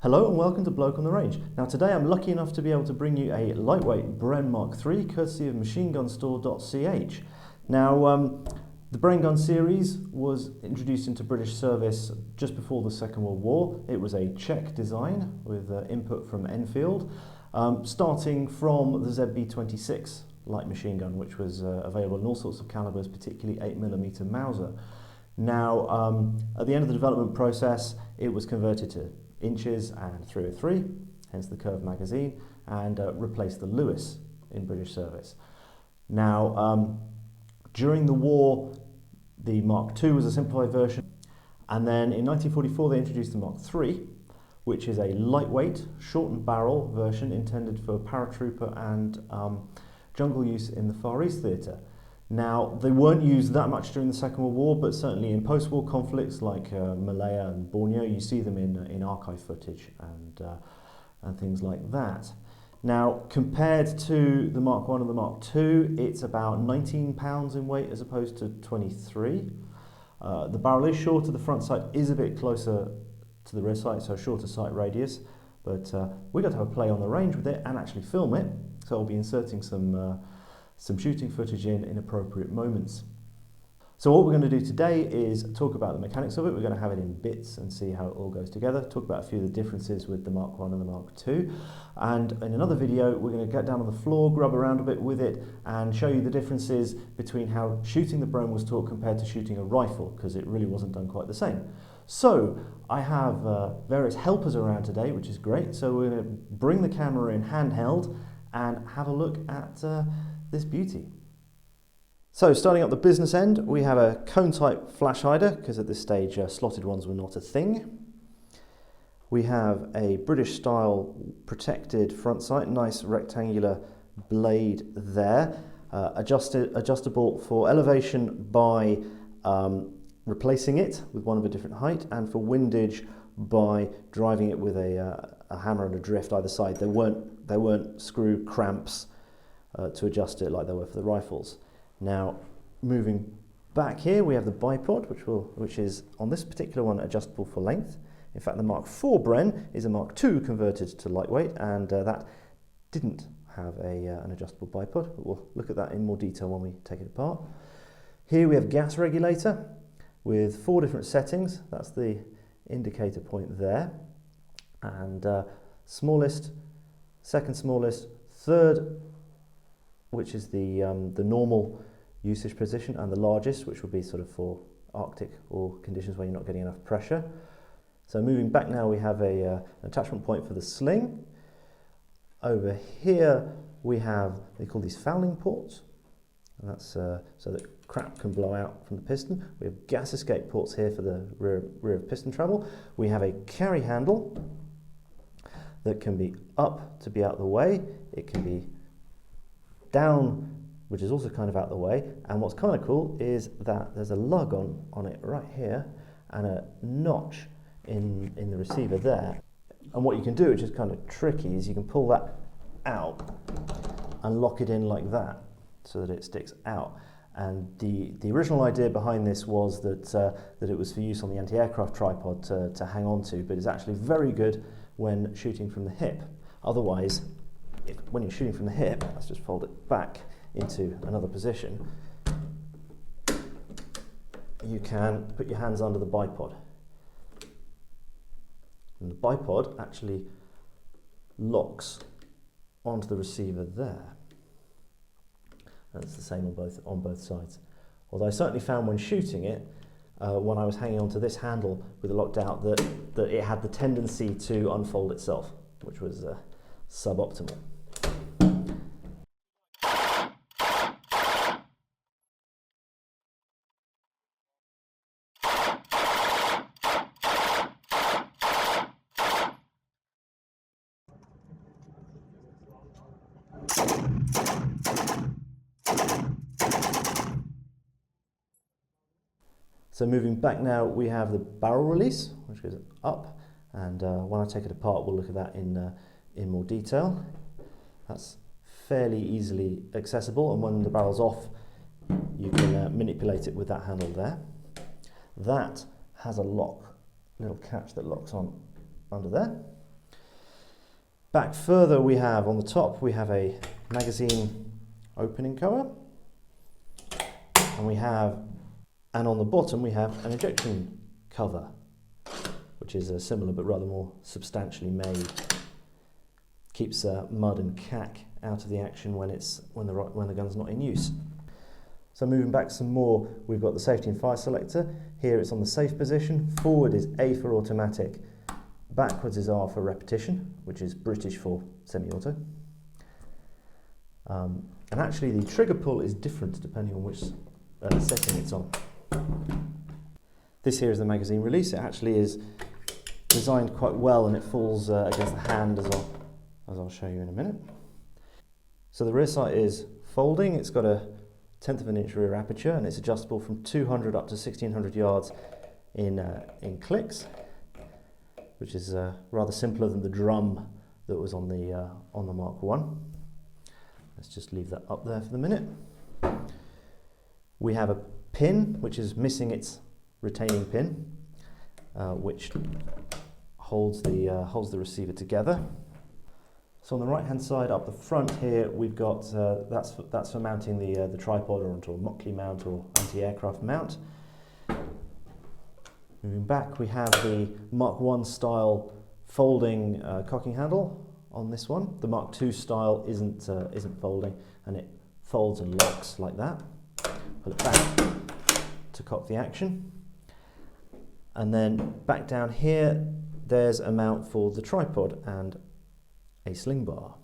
Hello and welcome to Bloke on the Range. Now today I'm lucky enough to be able to bring you a lightweight BREN Mk.3 courtesy of machinegunstore.ch. Now the BREN gun series was introduced into British service just before the Second World War. It was a Czech design with input from Enfield, starting from the ZB-26 light machine gun, which was available in all sorts of calibers, particularly 8mm Mauser. Now at the end of the development process it was converted to inches and 303, hence the curved magazine, and replaced the Lewis in British service. Now, during the war, the Mark II was a simplified version, and then in 1944 they introduced the Mark III, which is a lightweight, shortened barrel version intended for paratrooper and jungle use in the Far East theatre. Now, they weren't used that much during the Second World War, but certainly in post-war conflicts like Malaya and Borneo, you see them in archive footage and things like that. Now, compared to the Mark I and the Mark II, it's about 19 pounds in weight as opposed to 23. The barrel is shorter, the front sight is a bit closer to the rear sight, so a shorter sight radius, but we got to have a play on the range with it and actually film it, so I'll be inserting some shooting footage in appropriate moments. So what we're going to do today is talk about the mechanics of it. We're going to have it in bits and see how it all goes together, talk about a few of the differences with the Mark I and the Mark II, and in another video we're going to get down on the floor, grub around a bit with it and show you the differences between how shooting the BREN was taught compared to shooting a rifle, because it really wasn't done quite the same. So I have various helpers around today, which is great, so we're going to bring the camera in handheld and have a look at this beauty. So starting at the business end, we have a cone type flash hider, because at this stage slotted ones were not a thing. We have a British style protected front sight, nice rectangular blade there, adjustable for elevation by replacing it with one of a different height, and for windage by driving it with a hammer and a drift either side. There weren't screw cramps to adjust it like there were for the rifles. Now, moving back here, we have the bipod, which is on this particular one adjustable for length. In fact, the Mark IV BREN is a Mark II converted to lightweight, and that didn't have an adjustable bipod, but we'll look at that in more detail when we take it apart. Here we have gas regulator with 4 different settings. That's the indicator point there, and smallest, second smallest, third, which is the normal usage position, and the largest, which would be sort of for Arctic or conditions where you're not getting enough pressure. So moving back now, we have an attachment point for the sling. Over here we have, they call these fouling ports, and that's so that crap can blow out from the piston. We have gas escape ports here for the rear of piston travel. We have a carry handle that can be up to be out of the way. It can be down, which is also kind of out of the way, and what's kind of cool is that there's a lug on it right here and a notch in the receiver there. And what you can do, which is kind of tricky, is you can pull that out and lock it in like that so that it sticks out. And the original idea behind this was that it was for use on the anti-aircraft tripod to hang on to, but it's actually very good when shooting from the hip. Otherwise, when you're shooting from the hip, let's just fold it back into another position, you can put your hands under the bipod. And the bipod actually locks onto the receiver there. And it's the same on both sides. Although I certainly found when shooting it, when I was hanging onto this handle with it locked out, that it had the tendency to unfold itself, which was suboptimal. So moving back now, we have the barrel release, which goes up, and when I take it apart, we'll look at that in more detail. That's fairly easily accessible, and when the barrel's off, you can manipulate it with that handle there. That has a lock, little catch that locks on under there. Back further we have, on the top, we have a magazine opening cover. And on the bottom we have an ejection cover, which is similar but rather more substantially made. Keeps mud and cack out of the action when the gun's not in use. So moving back some more, we've got the safety and fire selector. Here it's on the safe position. Forward is A for automatic. Backwards is R for repetition, which is British for semi-auto. And actually the trigger pull is different depending on which setting it's on. This here is the magazine release. It actually is designed quite well and it falls against the hand as I'll show you in a minute. So the rear sight is folding. It's got a 1/10 of an inch rear aperture and it's adjustable from 200 up to 1600 yards in clicks, which is rather simpler than the drum that was on the Mark 1. Let's just leave that up there for the minute. We have a pin which is missing its retaining pin, which holds the receiver together. So on the right hand side up the front here we've got that's for mounting the tripod or onto a Mockley mount or anti-aircraft mount. Moving back we have the Mark 1 style folding cocking handle on this one. The Mark 2 style isn't folding and it folds and locks like that. Pull it back to cock the action. And then back down here there's a mount for the tripod and a sling bar.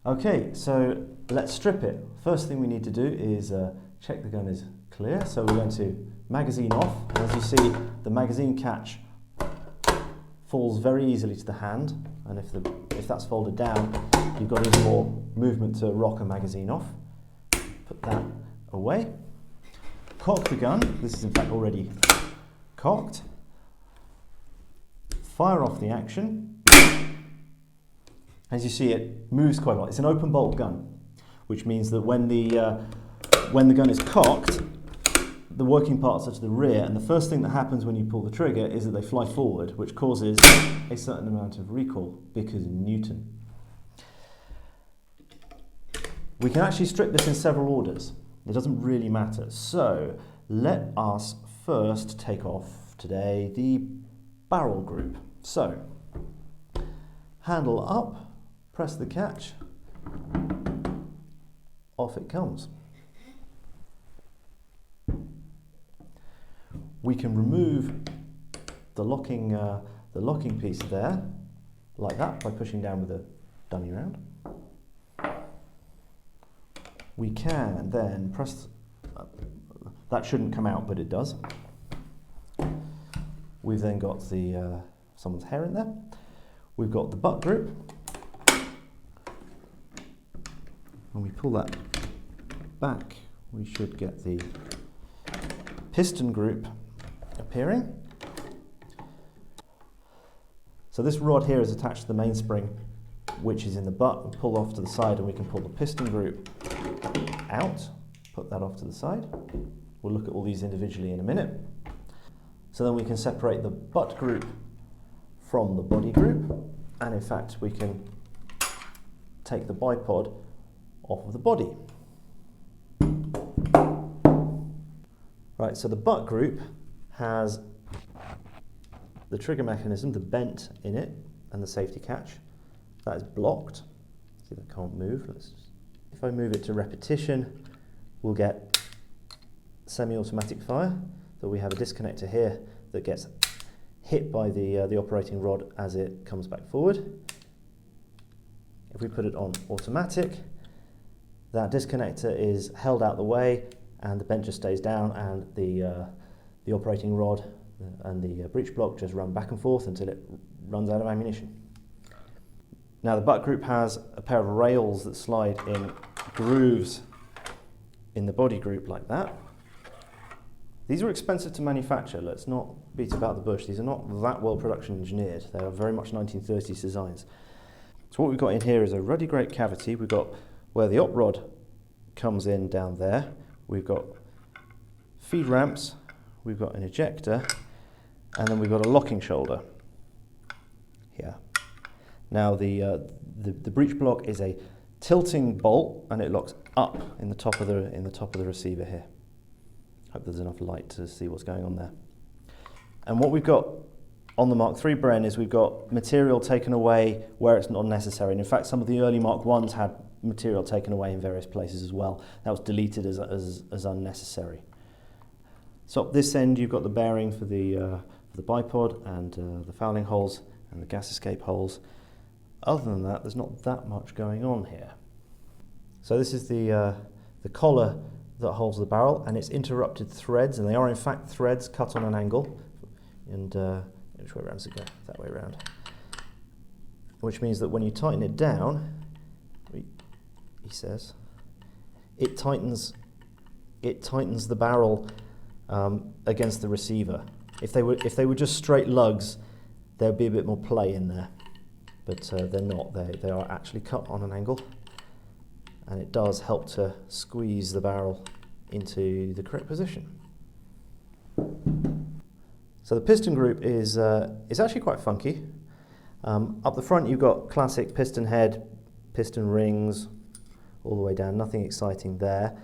Okay, so let's strip it. First thing we need to do is check the gun is clear. So we're going to magazine off. And as you see, the magazine catch falls very easily to the hand. And if that's folded down, you've got even more movement to rock a magazine off. Put that away. Cock the gun. This is in fact already cocked. Fire off the action. As you see, it moves quite a lot. It's an open bolt gun, which means that when the gun is cocked, the working parts are to the rear, and the first thing that happens when you pull the trigger is that they fly forward, which causes a certain amount of recoil because in Newton. We can actually strip this in several orders. It doesn't really matter. So let us first take off today the barrel group. So handle up, press the catch, off it comes. We can remove the locking piece there, like that, by pushing down with a dummy round. We can then press, that shouldn't come out, but it does. We've then got someone's hair in there. We've got the butt group. When we pull that back, we should get the piston group appearing. So this rod here is attached to the mainspring, which is in the butt. We'll pull off to the side and we can pull the piston group out, put that off to the side. We'll look at all these individually in a minute. So then we can separate the butt group from the body group, and in fact we can take the bipod off of the body. Right, so the butt group has the trigger mechanism, the bent in it, and the safety catch. That is blocked. See, that can't move. If I move it to repetition, we'll get semi-automatic fire. So we have a disconnector here that gets hit by the operating rod as it comes back forward. If we put it on automatic, that disconnector is held out the way and the bent just stays down, and the operating rod and the breech block just run back and forth until it runs out of ammunition. Now the butt group has a pair of rails that slide in grooves in the body group like that. These are expensive to manufacture. Let's not beat about the bush. These are not that well production engineered. They are very much 1930s designs. So what we've got in here is a ruddy grate cavity. We've got where the op rod comes in down there. We've got feed ramps. We've got an ejector, and then we've got a locking shoulder here. Now the breech block is a tilting bolt, and it locks up in the top of the receiver here. Hope there's enough light to see what's going on there. And what we've got on the Mark III BREN is we've got material taken away where it's not necessary. And in fact, some of the early Mark Is had material taken away in various places as well. That was deleted as unnecessary. So up this end, you've got the bearing for the bipod and the fouling holes and the gas escape holes. Other than that, there's not that much going on here. So this is the collar that holds the barrel, and it's interrupted threads, and they are in fact threads cut on an angle. And which way around does it go? That way around. Which means that when you tighten it down, he says, it tightens the barrel against the receiver. If they were just straight lugs, there'd be a bit more play in there, but they're not. They are actually cut on an angle, and it does help to squeeze the barrel into the correct position. So the piston group is actually quite funky. Up the front you've got classic piston head, piston rings, all the way down, nothing exciting there.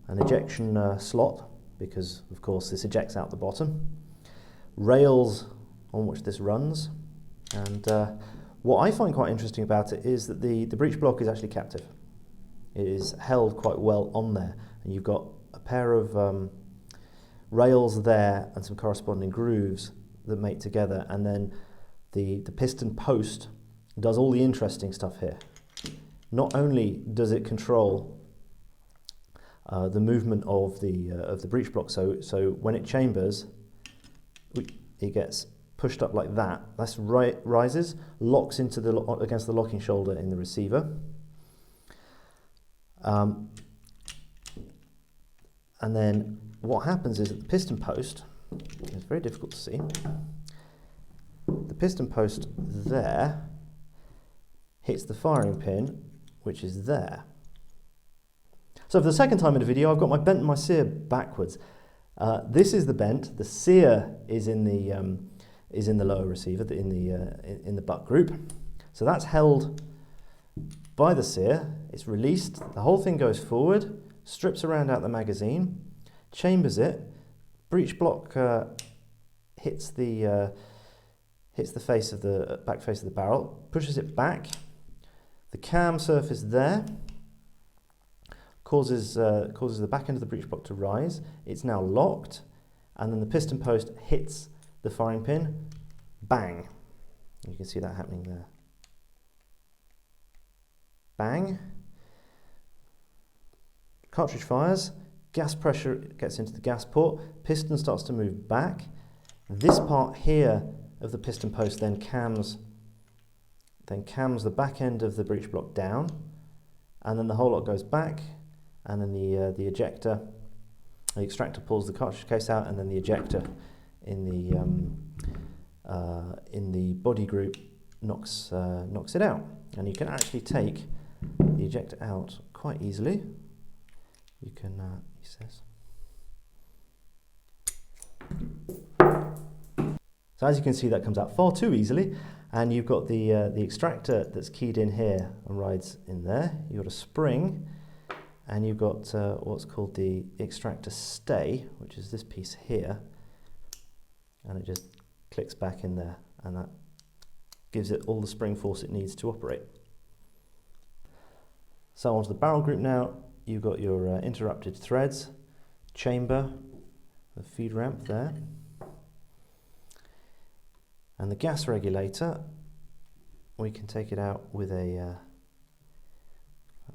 An ejection slot, because of course this ejects out the bottom. Rails on which this runs, and what I find quite interesting about it is that the breech block is actually captive. It is held quite well on there, and you've got a pair of rails there and some corresponding grooves that mate together, and then the piston post does all the interesting stuff here. Not only does it control the movement of the breech block, so when it chambers, it gets pushed up like that. This rises, locks into against the locking shoulder in the receiver. And then what happens is that the piston post, it's very difficult to see, the piston post there hits the firing pin, which is there. So for the second time in the video, I've got my bent and my sear backwards. This is the bent. The sear is in the lower receiver, in the butt group. So that's held by the sear. It's released. The whole thing goes forward, strips around out the magazine, chambers it. Breech block hits the face of the back face of the barrel, pushes it back. The cam surface there causes the back end of the breech block to rise. It's now locked, and then the piston post hits the firing pin. Bang! You can see that happening there. Bang! Cartridge fires. Gas pressure gets into the gas port. Piston starts to move back. This part here of the piston post then cams the back end of the breech block down, and then the whole lot goes back, and then the extractor pulls the cartridge case out, and then the ejector in the body group knocks it out, and you can actually take the ejector out quite easily. You can, he says. So as you can see, that comes out far too easily, and you've got the extractor that's keyed in here and rides in there. You've got a spring, and you've got what's called the extractor stay, which is this piece here, and it just clicks back in there, and that gives it all the spring force it needs to operate. So onto the barrel group now. You've got your interrupted threads, chamber, the feed ramp there, and the gas regulator. We can take it out with a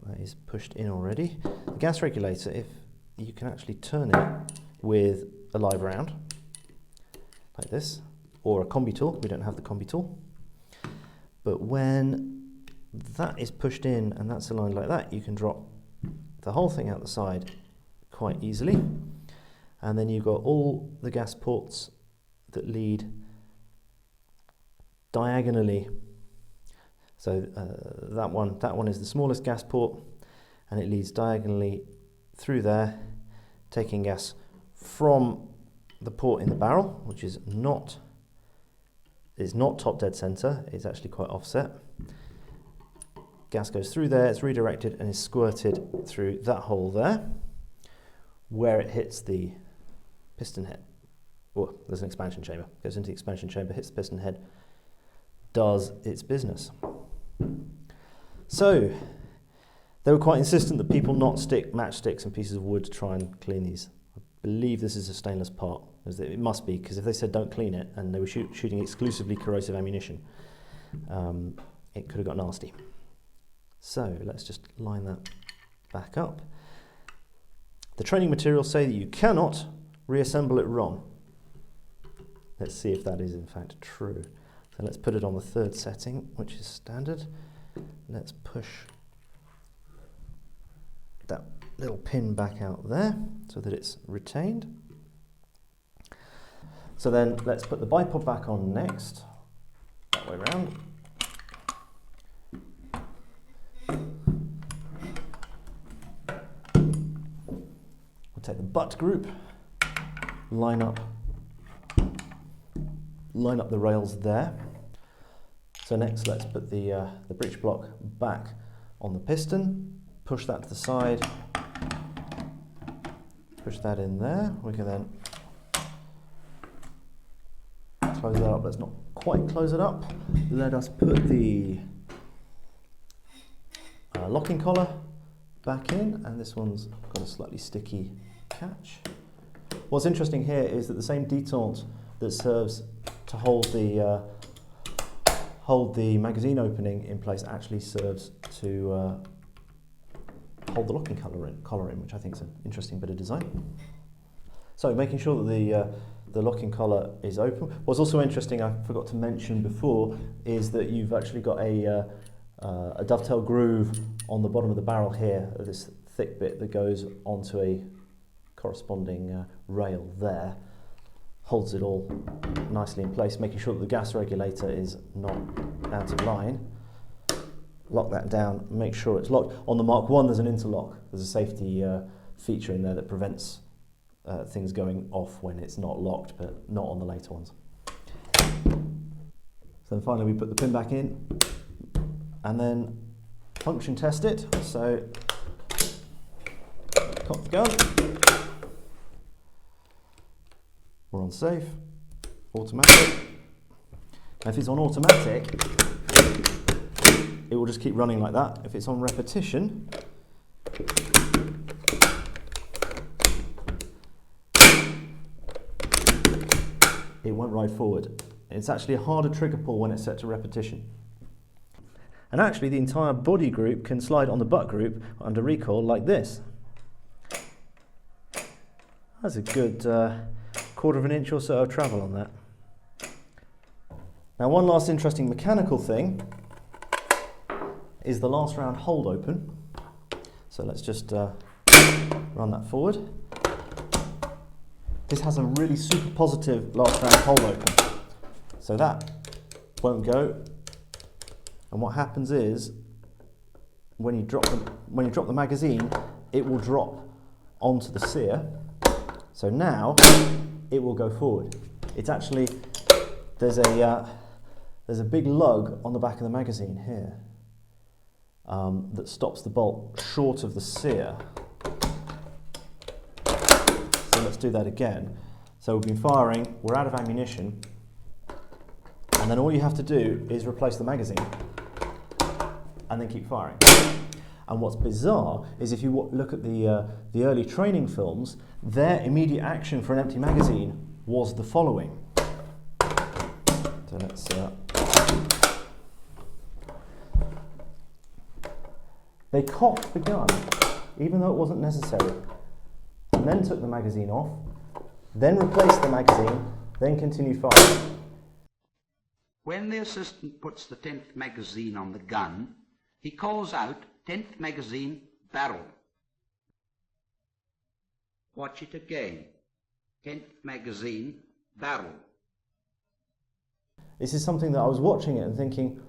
that is pushed in already. The gas regulator, if you can actually turn it with a live round like this, or a combi tool. We don't have the combi tool, but when that is pushed in and that's aligned like that, you can drop the whole thing out the side quite easily, and then you've got all the gas ports that lead diagonally. So that one is the smallest gas port, and it leads diagonally through there, taking gas from the port in the barrel, which is not top dead center. It's actually quite offset. Gas goes through there, it's redirected and is squirted through that hole there, where it hits the piston head. Oh, there's an expansion chamber. Goes into the expansion chamber, hits the piston head, does its business. So, they were quite insistent that people not stick matchsticks and pieces of wood to try and clean these. I believe this is a stainless part. It must be, because if they said don't clean it and they were shooting exclusively corrosive ammunition, it could have got nasty. So let's just line that back up. The training materials say that you cannot reassemble it wrong. Let's see if that is in fact true. So let's put it on the third setting, which is standard. Let's push that little pin back out there so that it's retained. So then let's put the bipod back on next, that way round. We'll take the butt group, line up the rails there. So next let's put the breech block back on the piston, push that to the side, push that in there. We can then close that up. Let's not quite close it up. Let us put the locking collar back in, and this one's got a slightly sticky catch. What's interesting here is that the same detente that serves to hold the magazine opening in place actually serves to hold the locking collar in, which I think is an interesting bit of design. So making sure that the locking collar is open. What's also interesting, I forgot to mention before, is that you've actually got a dovetail groove on the bottom of the barrel here, this thick bit that goes onto a corresponding rail there. Holds it all nicely in place, making sure that the gas regulator is not out of line. Lock that down, make sure it's locked. On the Mark 1 there's an interlock. There's a safety feature in there that prevents things going off when it's not locked, but not on the later ones. So then finally we put the pin back in and then function test it. So cock the gun. We're on safe, automatic. Now if it's on automatic, it will just keep running like that. If it's on repetition, it won't ride forward. It's actually a harder trigger pull when it's set to repetition. And actually the entire body group can slide on the butt group under recoil like this. That's a good quarter of an inch or so of travel on that. Now one last interesting mechanical thing is the last round hold open. So let's just run that forward. This has a really super positive last round hold open. So that won't go. And what happens is when you drop the magazine, it will drop onto the sear. So now it will go forward. It's actually there's a big lug on the back of the magazine here that stops the bolt short of the sear. So let's do that again. So we've been firing, we're out of ammunition, and then all you have to do is replace the magazine and then keep firing. And what's bizarre is if you look at the early training films, their immediate action for an empty magazine was the following. So let's they cocked the gun, even though it wasn't necessary, and then took the magazine off, then replaced the magazine, then continued firing. When the assistant puts the 10th magazine on the gun, he calls out 10th magazine, barrel. Watch it again. 10th magazine, barrel. This is something that I was watching it and thinking,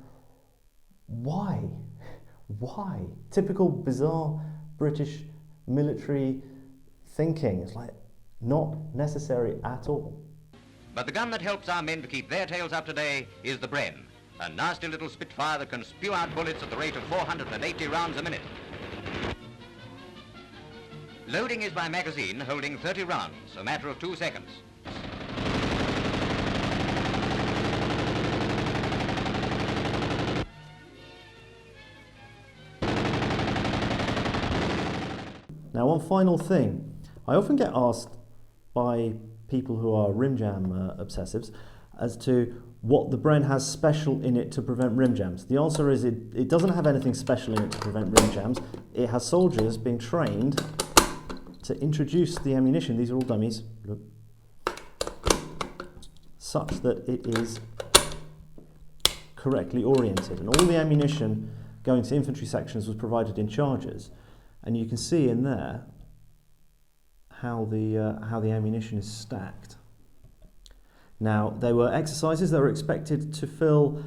why? Why? Typical bizarre British military thinking. It's like not necessary at all. But the gun that helps our men to keep their tails up today is the BREN, a nasty little Spitfire that can spew out bullets at the rate of 480 rounds a minute. Loading is by magazine holding 30 rounds, a matter of 2 seconds. Now, one final thing. I often get asked by people who are rim jam obsessives as to what the BREN has special in it to prevent rim jams. The answer is it doesn't have anything special in it to prevent rim jams. It has soldiers being trained to introduce the ammunition, these are all dummies, look, such that it is correctly oriented. And all the ammunition going to infantry sections was provided in charges. And you can see in there how the ammunition is stacked. Now, they were exercises that were expected to fill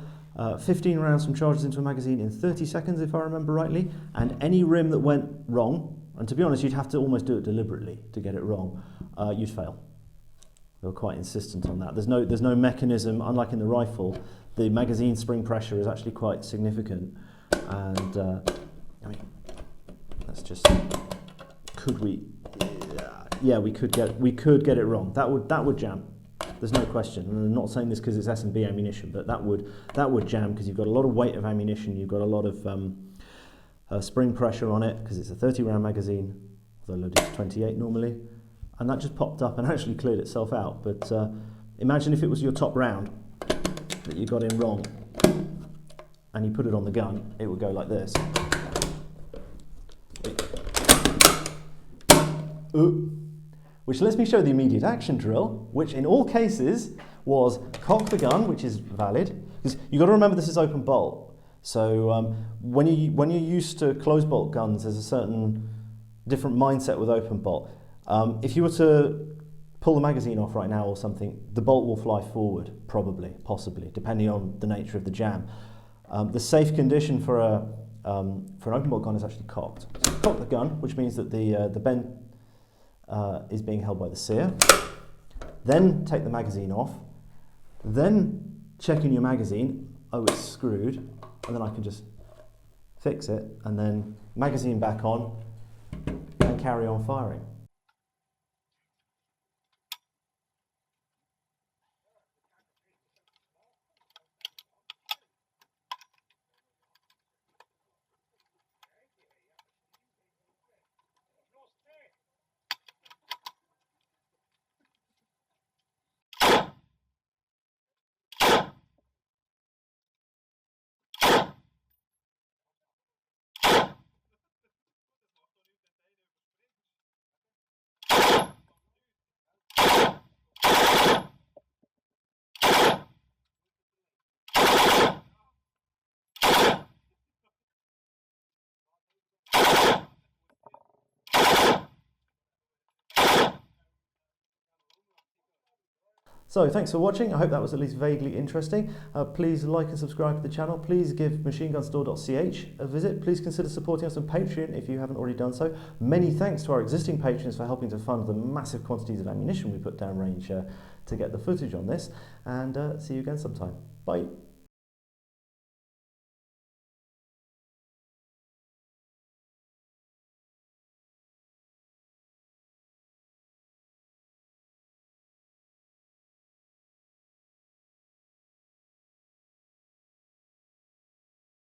15 rounds from charges into a magazine in 30 seconds, if I remember rightly, and any rim that went wrong, and to be honest, you'd have to almost do it deliberately to get it wrong, you'd fail. They were quite insistent on that. There's no mechanism, unlike in the rifle, the magazine spring pressure is actually quite significant, and I mean, let's just, could we? Yeah, we could get it wrong. That would jam. There's no question. And I'm not saying this because it's S&B ammunition, but that would jam because you've got a lot of weight of ammunition. You've got a lot of spring pressure on it because it's a 30-round magazine, although loaded to 28 normally, and that just popped up and actually cleared itself out. But imagine if it was your top round that you got in wrong, and you put it on the gun, it would go like this. Which lets me show the immediate action drill, which in all cases was cock the gun, which is valid, because you've got to remember this is open bolt. So when you're used to closed bolt guns, there's a certain different mindset with open bolt. If you were to pull the magazine off right now or something, the bolt will fly forward, probably, possibly, depending on the nature of the jam. The safe condition for an open bolt gun is actually cocked. So you cock the gun, which means that the bend is being held by the sear. Then take the magazine off. Then check in your magazine. Oh, it's screwed. And then I can just fix it. And then magazine back on and carry on firing. So thanks for watching. I hope that was at least vaguely interesting. Please like and subscribe to the channel. Please give machinegunstore.ch a visit. Please consider supporting us on Patreon if you haven't already done so. Many thanks to our existing patrons for helping to fund the massive quantities of ammunition we put downrange to get the footage on this. And see you again sometime. Bye.